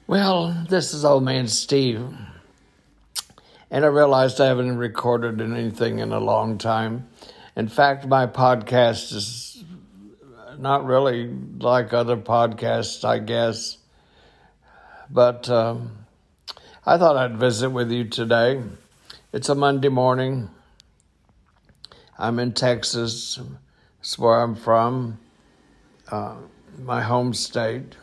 Well, this is Old Man Steve, and I realized I haven't recorded anything in a long time. In fact, my podcast is not really like other podcasts, I guess, but I thought I'd visit with you today. It's a Monday morning. I'm in Texas. That's where I'm from, my home state.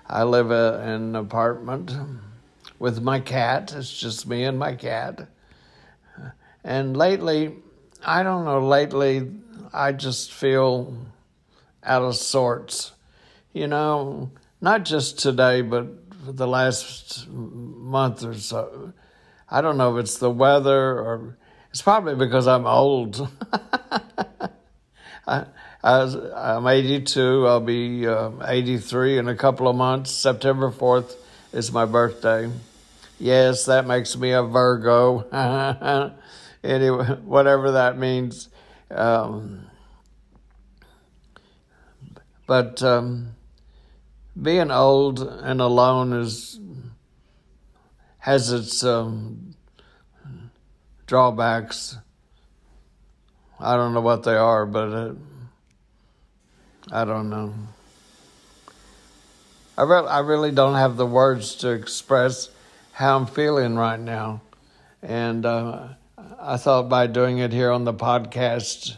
I live in an apartment with my cat. It's just me and my cat. And lately, I just feel out of sorts. You know, not just today, but for the last month or so. I don't know if it's the weather or it's probably because I'm old. I'm 82. I'll be 83 in a couple of months. September 4th is my birthday. Yes, that makes me a Virgo. Anyway, whatever that means. But being old and alone has its drawbacks. I don't know what they are, but I don't know. I really don't have the words to express how I'm feeling right now. And I thought by doing it here on the podcast,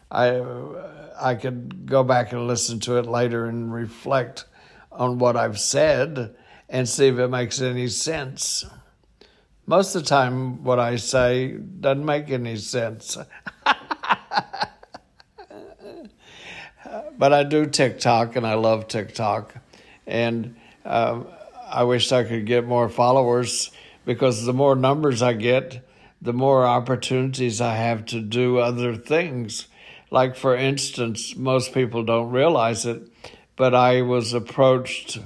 I could go back and listen to it later and reflect on what I've said and see if it makes any sense. Most of the time, what I say doesn't make any sense. But I do TikTok, and I love TikTok. And I wish I could get more followers, because the more numbers I get, the more opportunities I have to do other things. Like, for instance, most people don't realize it, but I was approached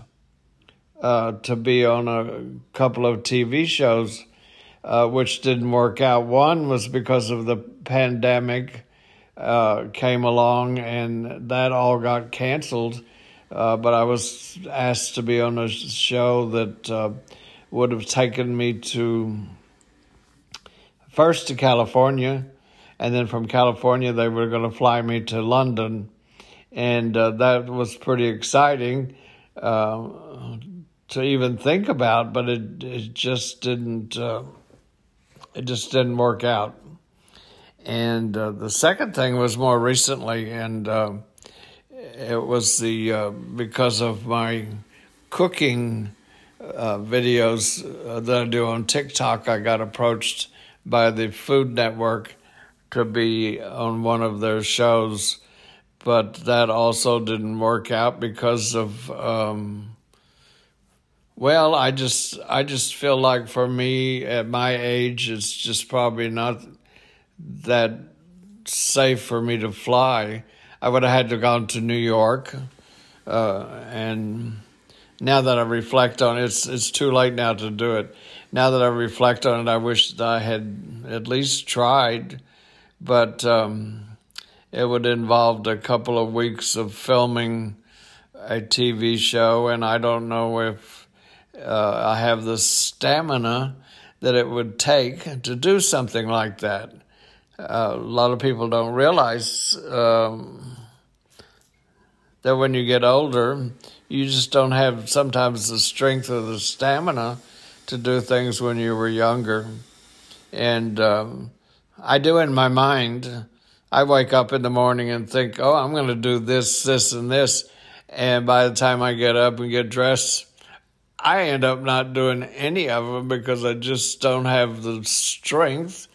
to be on a couple of TV shows, which didn't work out. One was because of the pandemic came along, and that all got canceled. But I was asked to be on a show that would have taken me first to California, and then from California they were going to fly me to London. And that was pretty exciting to even think about, but it just didn't work out. And the second thing was more recently, and it was because of my cooking videos that I do on TikTok. I got approached by the Food Network to be on one of their shows, but that also didn't work out because of I just feel like for me at my age, it's just probably not that safe for me to fly. I would have had to gone to New York, and now that I reflect on it, it's too late now to do it. Now that I reflect on it, I wish that I had at least tried, but it would have involved a couple of weeks of filming a TV show, and I don't know if I have the stamina that it would take to do something like that. A lot of people don't realize that when you get older, you just don't have sometimes the strength or the stamina to do things when you were younger. And I do in my mind. I wake up in the morning and think, I'm going to do this, this, and this. And by the time I get up and get dressed, I end up not doing any of them because I just don't have the strength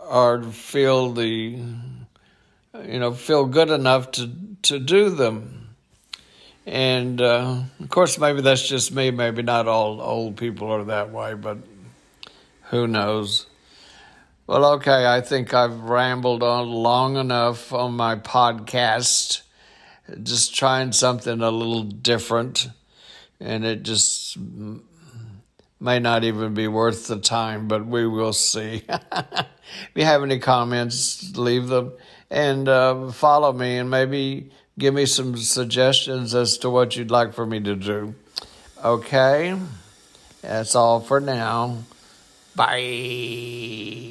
or feel feel good enough to do them. And of course, maybe that's just me. Maybe not all old people are that way, but who knows? Well, okay, I think I've rambled on long enough on my podcast, just trying something a little different, and it just may not even be worth the time, but we will see. If you have any comments, leave them, and follow me, and maybe give me some suggestions as to what you'd like for me to do. Okay? That's all for now. Bye.